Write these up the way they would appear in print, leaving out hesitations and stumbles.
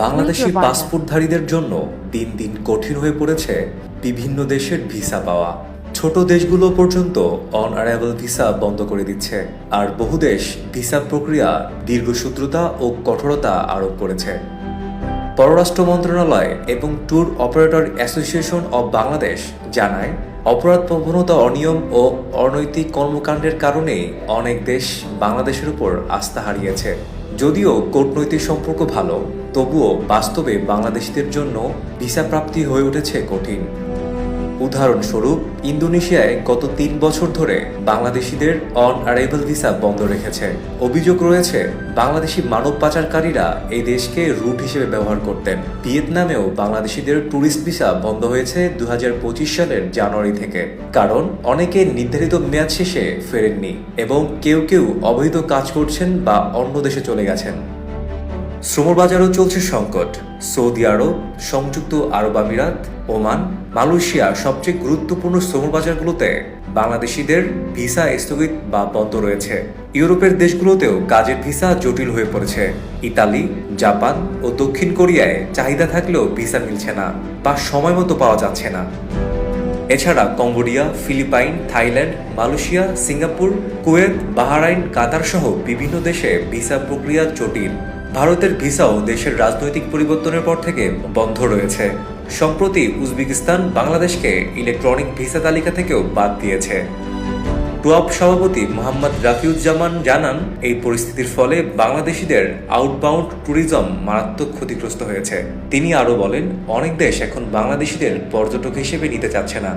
বাংলাদেশি পাসপোর্টধারীদের জন্য দিন দিন কঠিন হয়ে পড়েছে বিভিন্ন দেশের ভিসা পাওয়া। ছোট দেশগুলো পর্যন্ত অন অ্যারাইভাল ভিসা বন্ধ করে দিচ্ছে, আর বহু দেশ ভিসা প্রক্রিয়া দীর্ঘসূত্রতা ও কঠোরতা আরোপ করেছে। পররাষ্ট্র মন্ত্রণালয় এবং tour operator association of Bangladesh জানায়, অপরাধ প্রবণতা, অনিয়ম ও অনৈতিক কর্মকাণ্ডের কারণেই অনেক দেশ বাংলাদেশের উপর আস্থা হারিয়েছে। যদিও কূটনৈতিক সম্পর্ক ভালো, তবুও বাস্তবে বাংলাদেশিদের জন্য ভিসা প্রাপ্তি হয়ে উঠেছে কঠিন। উদাহরণস্বরূপ, ইন্দোনেশিয়ায় গত ৩ বছর ধরে বাংলাদেশিদের অন অ্যারাইভাল ভিসা বন্ধ রেখেছে। অভিযোগ রয়েছে, বাংলাদেশি মানব পাচারকারীরা এই দেশকে রুট হিসেবে ব্যবহার করতেন। ভিয়েতনামেও বাংলাদেশিদের ট্যুরিস্ট ভিসা বন্ধ হয়েছে ২০২৫ সালের জানুয়ারি থেকে, কারণ অনেকে নির্ধারিত মেয়াদ শেষে ফেরেননি এবং কেউ কেউ অবৈধ কাজ করছেন বা অন্য দেশে চলে গেছেন। শ্রমবাজারও চলছে সংকট। সৌদি আরব, সংযুক্ত আরব আমিরাত, ওমান, মালয়েশিয়া সবচেয়ে গুরুত্বপূর্ণ শ্রমবাজারগুলোতে বাংলাদেশিদের ভিসা স্থগিত বা বন্ধ রয়েছে। ইউরোপের দেশগুলোতেও কাজের ভিসা জটিল হয়ে পড়েছে। ইতালি, জাপান ও দক্ষিণ কোরিয়ায় চাহিদা থাকলেও ভিসা মিলছে না বা সময় মতো পাওয়া যাচ্ছে না। এছাড়া Cambodia, Philippines, Thailand, Malaysia, Singapore, Kuwait, Bahrain, Qatar সহ বিভিন্ন দেশে ভিসা প্রক্রিয়া জটিল। ভারতের ভিসাও দেশের রাজনৈতিক পরিবর্তনের পর থেকে বন্ধ রয়েছে। সম্প্রতি উজবেকিস্তান বাংলাদেশকে ইলেকট্রনিক ভিসা তালিকা থেকেও বাদ দিয়েছে। টুয়াব সভাপতি মোহাম্মদ রাফিউজ্জামান জানান, এই পরিস্থিতির ফলে বাংলাদেশিদের আউটবাউন্ড ট্যুরিজম মারাত্মক ক্ষতিগ্রস্ত হয়েছে। তিনি আরও বলেন, অনেক দেশ এখন বাংলাদেশিদের পর্যটক হিসেবে নিতে চাচ্ছে না।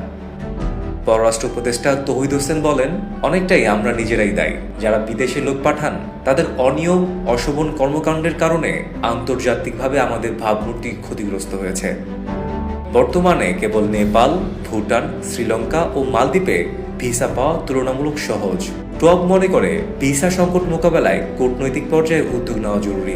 পররাষ্ট্র উপদেষ্টা তৌহিদ হোসেন বলেন, অনেকটাই আমরা নিজেরাই দায়ী। যারা বিদেশে লোক পাঠান, তাদের অনিয়ম, অশোভন কর্মকাণ্ডের কারণে আন্তর্জাতিকভাবে আমাদের ভাবমূর্তি ক্ষতিগ্রস্ত হয়েছে। বর্তমানে কেবল নেপাল, ভুটান, শ্রীলঙ্কা ও মালদ্বীপে ভিসা পাওয়া তুলনামূলক সহজ। টুয়াব মনে করে, ভিসা সংকট মোকাবেলায় কূটনৈতিক পর্যায়ে উদ্যোগ নেওয়া জরুরি।